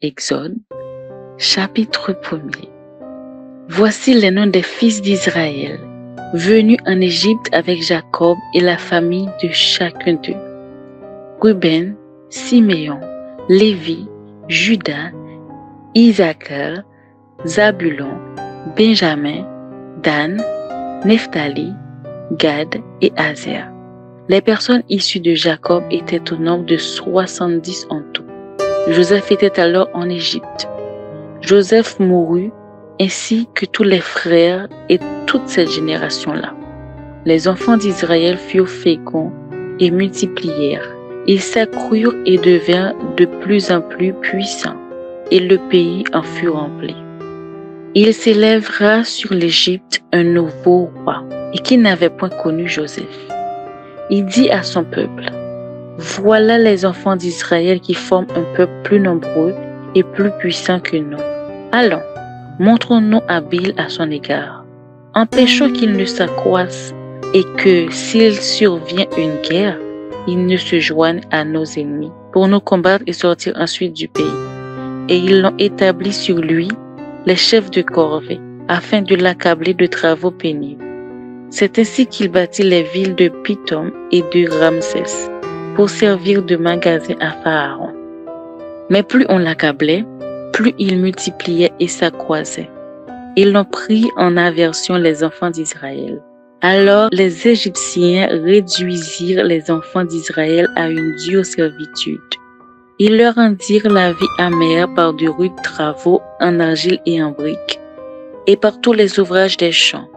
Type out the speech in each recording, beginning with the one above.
Exode, chapitre 1er. Voici les noms des fils d'Israël, venus en Égypte avec Jacob et la famille de chacun d'eux. Ruben, Siméon, Lévi, Juda, Issachar, Zabulon, Benjamin, Dan, Nephtali, Gad et Aser. Les personnes issues de Jacob étaient au nombre de 70 en tout. Joseph était alors en Égypte. Joseph mourut, ainsi que tous les frères et toute cette génération-là. Les enfants d'Israël furent féconds et multiplièrent. Ils s'accrurent et devinrent de plus en plus puissants, et le pays en fut rempli. Il s'élèvera sur l'Égypte un nouveau roi, et qui n'avait point connu Joseph. Il dit à son peuple, « Voilà les enfants d'Israël qui forment un peuple plus nombreux et plus puissant que nous. Allons, montrons-nous habiles à son égard. Empêchons qu'il ne s'accroisse et que, s'il survient une guerre, il ne se joigne à nos ennemis pour nous combattre et sortir ensuite du pays. » Et ils l'ont établi sur lui, les chefs de corvée, afin de l'accabler de travaux pénibles. C'est ainsi qu'il bâtit les villes de Pithom et de Ramsès pour servir de magasin à Pharaon. Mais plus on l'accablait, plus il multipliait et s'accroissait. Ils l'ont pris en aversion les enfants d'Israël. Alors les Égyptiens réduisirent les enfants d'Israël à une dure servitude. Ils leur rendirent la vie amère par de rudes travaux en argile et en briques, et par tous les ouvrages des champs.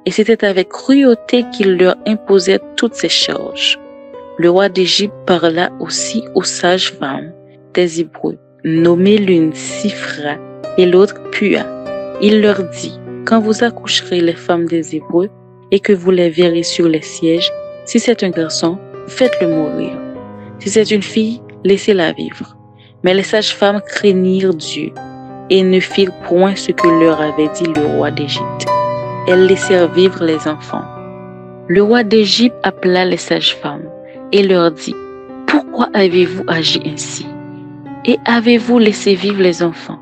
Et c'était avec cruauté qu'ils leur imposaient toutes ces charges. Le roi d'Égypte parla aussi aux sages-femmes des Hébreux, nommées l'une Sifra et l'autre Pua. Il leur dit, quand vous accoucherez les femmes des Hébreux et que vous les verrez sur les sièges, si c'est un garçon, faites-le mourir. Si c'est une fille, laissez-la vivre. Mais les sages-femmes craignirent Dieu et ne firent point ce que leur avait dit le roi d'Égypte. Elles laissèrent vivre les enfants. Le roi d'Égypte appela les sages-femmes et leur dit, « Pourquoi avez-vous agi ainsi? Et avez-vous laissé vivre les enfants? »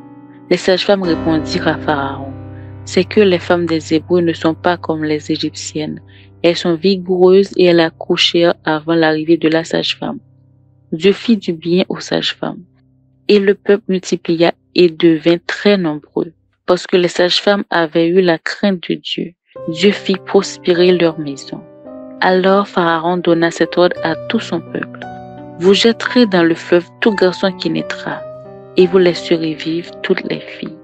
Les sages-femmes répondirent à Pharaon, « C'est que les femmes des Hébreux ne sont pas comme les Égyptiennes. Elles sont vigoureuses et elles accouchèrent avant l'arrivée de la sage-femme. » Dieu fit du bien aux sages-femmes. Et le peuple multiplia et devint très nombreux. Parce que les sages-femmes avaient eu la crainte de Dieu, Dieu fit prospérer leur maison. Alors Pharaon donna cet ordre à tout son peuple. Vous jetterez dans le fleuve tout garçon qui naîtra, et vous laisserez vivre toutes les filles.